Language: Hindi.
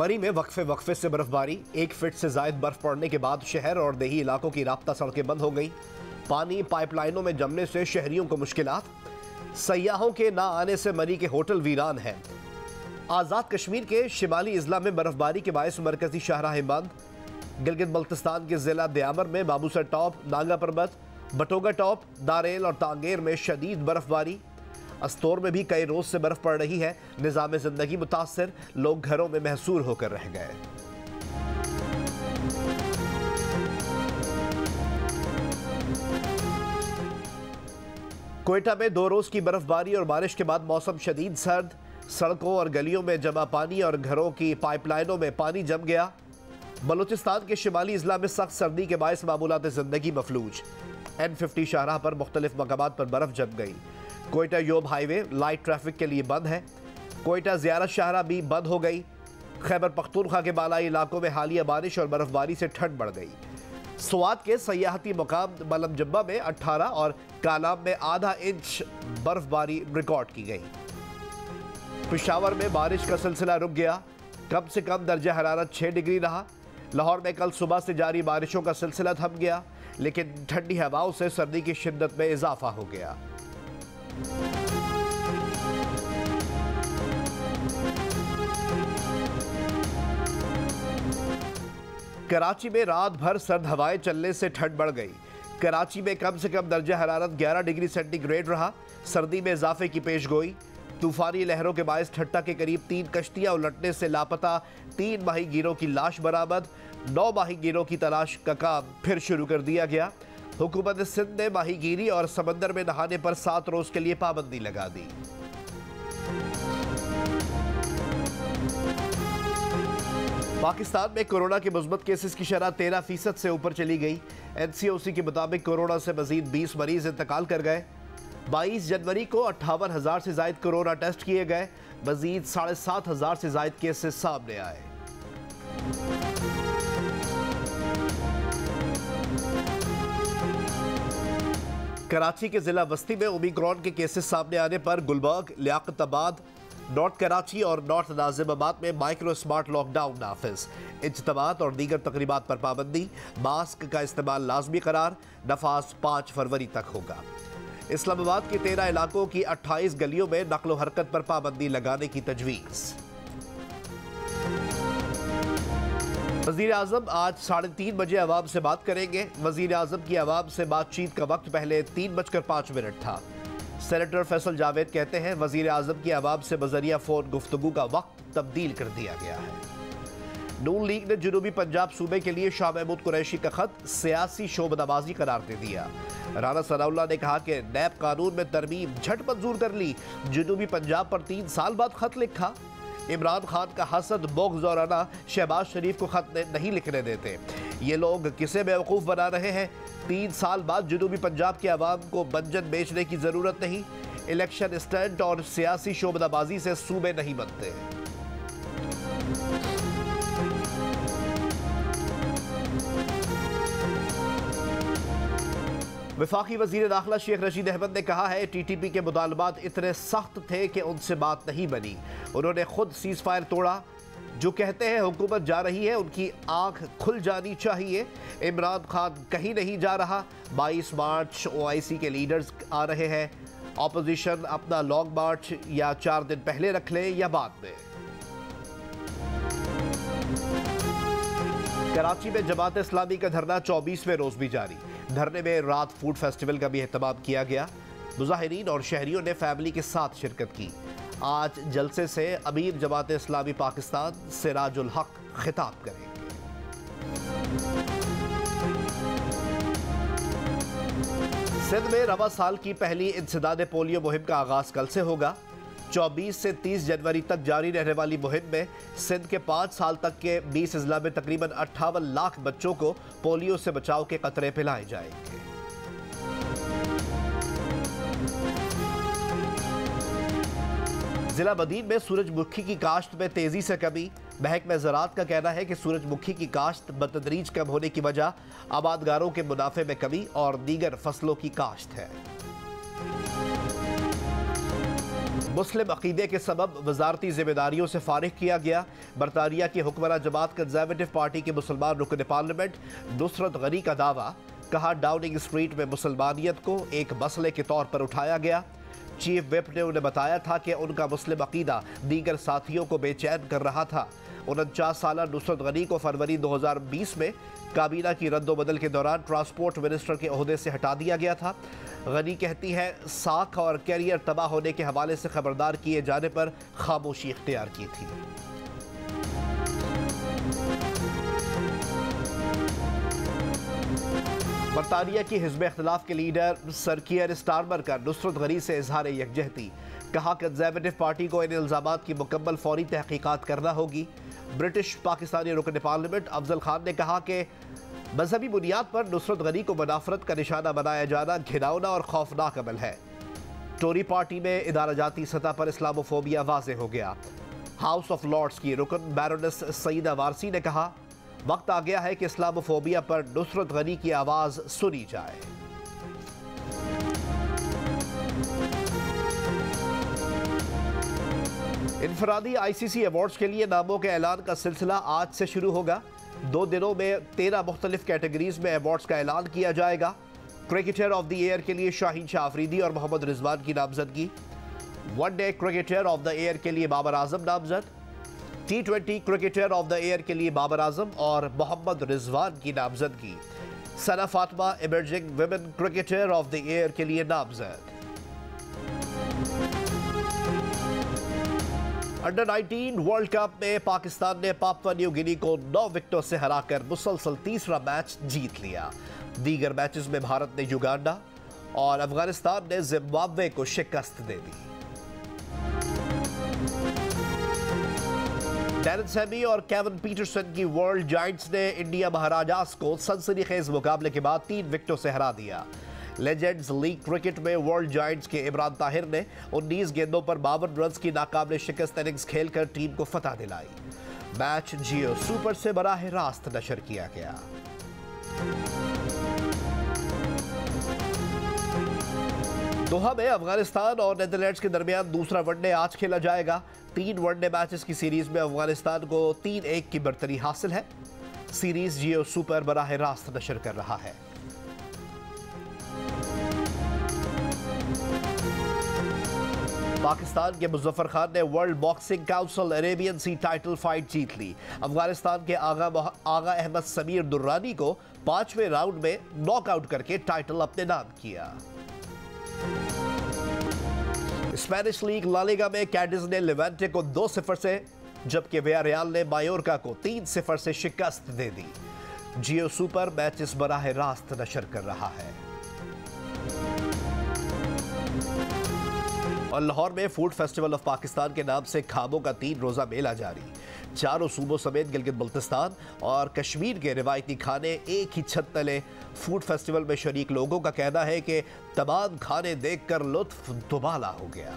मरी में वक्फे से बर्फबारी, 1 फीट से जायद बर्फ पड़ने के बाद शहर और देही इलाकों की राब्ता सड़कें बंद हो गई। पानी पाइपलाइनों में जमने से शहरियों को मुश्किलात। सयाहों के ना आने से मरी के होटल वीरान हैं। आज़ाद कश्मीर के शिमाली इजला में बर्फबारी के बायस मरकजी शाहराहें बंद। गिलगित बल्तिस्तान के जिला दयामर में बाबूसर टॉप, नांगा पर्वत, बटोगा टॉप, दारेल और तांगेर में शदीद बर्फबारी। अस्तोर में भी कई रोज से बर्फ पड़ रही है। निज़ाम जिंदगी मुतासर, लोग घरों में महसूर होकर रह गए। क्वेटा में 2 रोज की बर्फबारी और बारिश के बाद मौसम शदीद सर्द। सड़कों और गलियों में जमा पानी और घरों की पाइपलाइनों में पानी जम गया। बलूचिस्तान के शिमाली इजला में सख्त सर्दी के बायस मामूलात जिंदगी मफलूज। N50 शाहराह पर मुख्तलिफ मकामात पर बर्फ जम गई। क्वेटा योब हाईवे लाइट ट्रैफिक के लिए बंद है। क्वेटा ज़ियारत शाहराह भी बंद हो गई। खैबर पख्तूनख्वा के बालाई इलाकों में हालिया बारिश और बर्फबारी से ठंड बढ़ गई। स्वात के सयाहती मकाम मलम जब्बा में 18 और कालाम में आधा इंच बर्फबारी रिकॉर्ड की गई। पेशावर में बारिश का सिलसिला रुक गया। कम से कम दर्जा हरारत 6 डिग्री रहा। लाहौर में कल सुबह से जारी बारिशों का सिलसिला थम गया, लेकिन ठंडी हवाओं से सर्दी की शिद्दत में इजाफा हो गया। कराची में रात भर सर्द हवाएं चलने से ठंड बढ़ गई। कराची में कम से कम दर्जा हरारत 11 डिग्री सेंटीग्रेड रहा। सर्दी में इजाफे की पेशगोई। तूफानी लहरों के बायस ठट्टा के करीब 3 कश्तियां उलटने से लापता 3 माहीगीरों की लाश बरामद। 9 माहीगीरों की तलाश का काम फिर शुरू कर दिया गया। हुकूमत सिंध ने माहीगीरी और समंदर में नहाने पर 7 रोज के लिए पाबंदी लगा दी। पाकिस्तान में कोरोना के मुस्बत केसेस की शरह 13% से ऊपर चली गई। NCOC के मुताबिक कोरोना से मजीद 20 मरीज इंतकाल कर गए। 22 जनवरी को 58,000 से जायद कोरोना टेस्ट किए गए। मजीद 7,500 से जायद केसेस सामने आए। कराची के जिला वस्ती में ओमिक्रॉन के केसेस सामने आने पर गुलबर्ग, लियाकताबाद, नॉर्थ कराची और नॉर्थ नाजिमाबाद में माइक्रो स्मार्ट लॉकडाउन नाफिज। इज्तिमात और दीगर तकरीबात पर पाबंदी। मास्क का इस्तेमाल लाजमी करार। नफाज 5 फरवरी तक होगा। इस्लामाबाद के 13 इलाकों की 28 गलियों में नकलो हरकत पर पाबंदी लगाने की तजवीज़। वज़ीर आज़म आज 3:30 बजे अवाम से बात करेंगे। वज़ीर आज़म की अवाम से बातचीत का वक्त पहले 3:05 था। सेनेटर फैसल जावेद कहते हैं वज़ीर आज़म की अवाम से बज़रिया फ़ोन गुफ्तगू का वक्त तब्दील कर दिया गया है। नून लीग ने जनूबी पंजाब सूबे के लिए शाह महमूद कुरैशी का खत सियासी शोबनवाजी करार दे दिया। राना सनाउल्लाह ने कहा कि नैब कानून में तरमीम झट मंजूर कर ली। जनूबी पंजाब पर 3 साल बाद खत लिखा। इमरान खान का हसद बोग्ज़ और अना शहबाज शरीफ को खत नहीं लिखने देते। ये लोग किसे बेवकूफ़ बना रहे हैं। 3 साल बाद जनूबी पंजाब के अवाम को मंजन बेचने की ज़रूरत नहीं। इलेक्शन स्टंट और सियासी शोबनाबाजी से सूबे नहीं बनते। वफाकी वज़ीर दाखिला शेख रशीद अहमद ने कहा है TTP के मुतालबात इतने सख्त थे कि उनसे बात नहीं बनी। उन्होंने खुद सीज़ फायर तोड़ा। जो कहते हैं हुकूमत जा रही है उनकी आंख खुल जानी चाहिए। इमरान खान कहीं नहीं जा रहा। 22 मार्च OIC के लीडर्स आ रहे हैं। ऑपोजिशन अपना लॉन्ग मार्च या 4 दिन पहले रख ले या बाद में। कराची में जमात इस्लामी का धरना 24वें रोज भी जारी। धरने में रात फूड फेस्टिवल का भी एहतमाम किया गया। मुजाहिरीन और शहरियों ने फैमिली के साथ शिरकत की। आज जलसे से अमीर जमात इस्लामी पाकिस्तान सिराजुल हक खिताब करेंगे। सिंध में रवा साल की पहली इंसदाद पोलियो मुहिम का आगाज कल से होगा। 24 से 30 जनवरी तक जारी रहने वाली मुहिम में सिंध के 5 साल तक के 20 अजला में तकरीबन 58 लाख बच्चों को पोलियो से बचाव के कतरे पिलाए जाएंगे। जिला बदीन में सूरजमुखी की काश्त में तेजी से कमी। महकमा ज़राअत का कहना है कि सूरजमुखी की काश्त बतदरीज कम होने की वजह आबादगारों के मुनाफे में कमी और दीगर फसलों की काश्त है। मुस्लिम अकीदे के सबब वजारती जिम्मेदारियों से फारिग किया गया। बरतानिया की हुक्मरान जमात कंजर्वेटिव पार्टी के मुसलमान रुकन पार्लियामेंट नुसरत गनी का दावा, कहा डाउनिंग स्ट्रीट में मुसलमानियत को एक मसले के तौर पर उठाया गया। चीफ विप ने उन्हें बताया था कि उनका मुस्लिम अकीदा दीगर साथियों को बेचैन कर रहा था। 49 साल नुसरत गनी को फरवरी 2020 में काबीना की रद्दोबदल के दौरान ट्रांसपोर्ट मिनिस्टर के ओहदे से हटा दिया गया था। गनी कहती है साख और कैरियर तबाह होने के हवाले से खबरदार किए जाने पर खामोशी इख्तियार की थी। बरतानिया की हिज़्ब इख्तिलाफ के लीडर सर कियर स्टारमर का नुसरत गनी से इजहार यकजहती, कहा कंजर्वेटिव पार्टी को इन इल्जामात की मुकम्मल फौरी तहकीकात करना होगी। ब्रिटिश पाकिस्तानी रुकन पार्लियामेंट अफजल खान ने कहा कि मजहबी बुनियाद पर नुसरत गनी को मुनाफरत का निशाना बनाया जाना घिनौना और खौफनाक अमल है। टोरी पार्टी में इदाराजाती सतह पर इस्लामोफोबिया वाज़ेह हो गया। हाउस ऑफ लॉर्ड्स की रुकन बैरोनेस सईदा वारसी ने कहा वक्त आ गया है कि इस्लामोफोबिया पर नुसरत गनी की आवाज़ सुनी जाए। इनफरादी ICC अवार्ड्स के लिए नामों के ऐलान का सिलसिला आज से शुरू होगा। 2 दिनों में 13 मुख्तलिफ कैटेगरीज में अवार्ड्स का ऐलान किया जाएगा। क्रिकेटर ऑफ द ईयर के लिए शाहीन शाह अफरीदी और मोहम्मद रिजवान की नामजदगी। One day cricketer of the year के लिए बाबर आजम नामजद। T20 cricketer of the year के लिए बाबर आजम और मोहम्मद रिजवान की नामजदगी। Sana Fatima emerging women cricketer of the year के लिए नामजद। अंडर 19 वर्ल्ड कप में पाकिस्तान ने पापुआ न्यू गिनी को 9 विकेटों से हराकर मुसलसल तीसरा मैच जीत लिया। दीगर मैचेस में भारत ने युगांडा और अफगानिस्तान ने जिम्बाब्वे को शिकस्त दे दी। डैरेन सैमी और केविन पीटरसन की वर्ल्ड जायंट्स ने इंडिया महाराजास को सनसनीखेज मुकाबले के बाद 3 विकेटों से हरा दिया। लेजेंड्स लीग क्रिकेट में वर्ल्ड जायंट्स के इमरान ताहिर ने 19 गेंदों पर 52 रन की नाकाबिले शिकस्त इनिंग्स खेलकर टीम को फतह दिलाई। मैच जियो सुपर से बराह रास्त नशर किया गया। दोहा में अफगानिस्तान और नीदरलैंड्स के दरमियान दूसरा वनडे आज खेला जाएगा। 3 वनडे मैचेस की सीरीज में अफगानिस्तान को 3-1 की बरतरी हासिल है। सीरीज जियो सुपर बराह रास्त नशर कर रहा है। पाकिस्तान के मुजफ्फर खान ने वर्ल्ड बॉक्सिंग काउंसिल अरेबियन सी टाइटल फाइट जीत ली। अफगानिस्तान के आगा अहमद समीर दुर्रानी को 5वें राउंड में नॉकआउट करके टाइटल अपने नाम किया। स्पेनिश लीग ला लीगा में कैडिज ने लेवेंटे को 2-0 से, जबकि वियारियल ने मायोर्का को 3-0 से शिकस्त दे दी। जियो सुपर मैचेस बराह रास्त नशर कर रहा है। और लाहौर में फूड फेस्टिवल ऑफ पाकिस्तान के नाम से खाबों का 3 रोज़ा मेला जारी। 4 सूबों समेत गिलगित बल्तिस्तान और कश्मीर के रिवायती खाने एक ही छत तले। फूड फेस्टिवल में शरीक लोगों का कहना है कि तमाम खाने देखकर लुत्फ दुबाला हो गया।